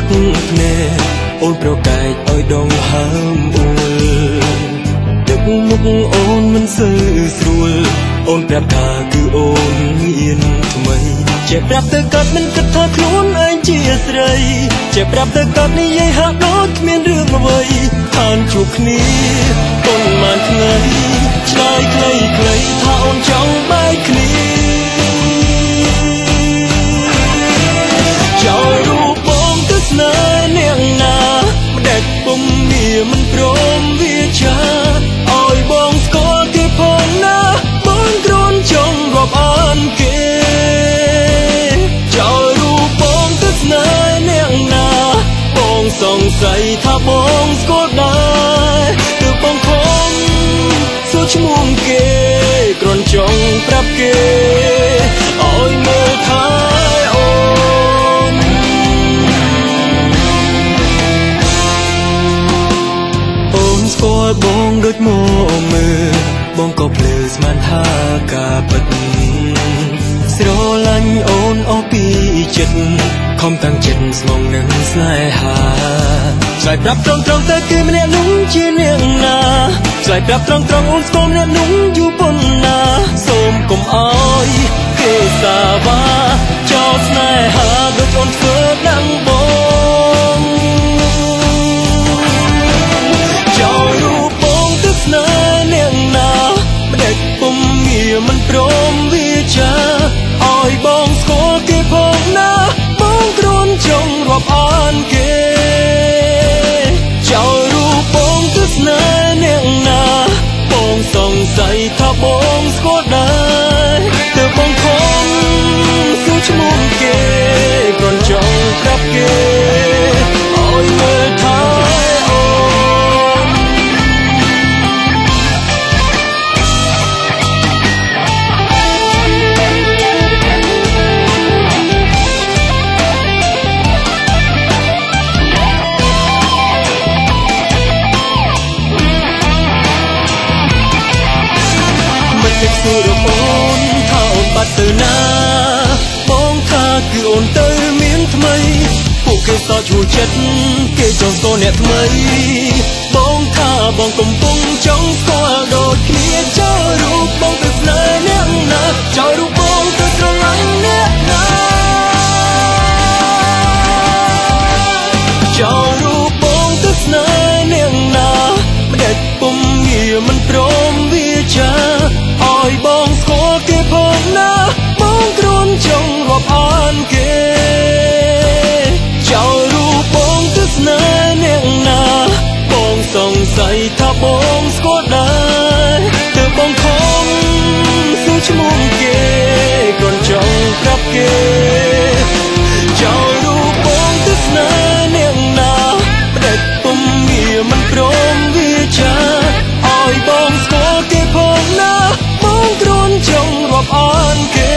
ទឹកភ្នែកអូនប្រកែកឲ្យដងហើមអួលទឹកមុខអូនមិនសូវស្រួលអូនប្រាប់ថាគឺអូនមានថ្មីចេះប្រាប់ទៅកាត់មិនគិតថាខ្លួនឯងជាស្រីចេះប្រាប់ទៅកាត់និយាយហាក់ដូចគ្មានរឿងអ្វីខានជួបគ្នាប៉ុន្មានថ្ងៃឆ្លើយខ្លីៗថាអូនចង់បែកគ្នាចោលរូបបងទៅស្នេហ៍នាងណាម្ដេចពុំមានមិនព្រមវាចាឲ្យបងស្គាល់គេផងណាបងគ្រាន់ចង់រាប់អានគេចោលរូបបងទៅស្នេហ៍នាងណាបងសង្ស័យថាបងស្គាល់ដែរទើបបងខំសួរឈ្មោះគេគ្រាន់ចង់ប្រាប់គេឲ្យមើលថាបងដូចមកមើលបងក៏ភ្លឺស្មានថាការពិតស្រឡាញ់អូនអស់ពីចិត្តខំតាំងចិត្តស្មងនឹងស្នេហាឆ្លើយប្រាប់ត្រង់ទៅគឺម្នាក់នោះជានាងណាឆ្លើយប្រាប់ត្រង់អូនស្គាល់ម្នាក់នោះយូរប៉ុណ្ណាសូមកុំអោយគេសាវ៉ាចោលស្នេហាដូចអូនធ្វើនឹងបងចោលរូបបងទៅស្នេហ៍នាងណាម្ដេចពុំងារមិនព្រមវាចាឲ្យបងស្គាល់គេផងណាបងគ្រាន់ចង់រាប់អានគេចោលរូបបងទៅស្នេហ៍នាងណាបងសង្ស័យថាបងស្គាល់ដែរទើបបងខំសួរឈ្មោះគេគ្រាន់ចង់ប្រាប់គេឲ្យមើលថាសួរអូនថាអូនបាត់ទៅណាបងថាគឺអូនទៅមានថ្មីពួកគេសោកឈួរចិត្តគេចង់ស្គាល់អ្នកថ្មីបងថាបងកំពុងចង់ស្គាល់ដូចគ្នាចោលរូបបងទៅស្នេហ៍អ្នកណាចោលរូបបងទៅស្រឡាញ់អ្នកណាចោលរូបបងទៅស្នេហ៍អ្នកណាម្ដេចពុំងារមិនព្រមវាចាឲ្យបងស្គាល់គេផងណាបងគ្រាន់ចង់រាប់អានគេចោលរូបបងទៅស្នេហ៍អ្នកណាបងសង្ស័យថាបងស្គាល់ដែរទើបបងខំសួរឈ្មោះគេគ្រាន់ចង់ប្រាប់គេចោលរូបបងទៅស្នេហ៍អ្នកណាម្ដេចពុំងារមិនព្រមវាចាឲ្យបងស្គាល់គេផងណាបងគ្រាន់ចង់រាប់អានគេ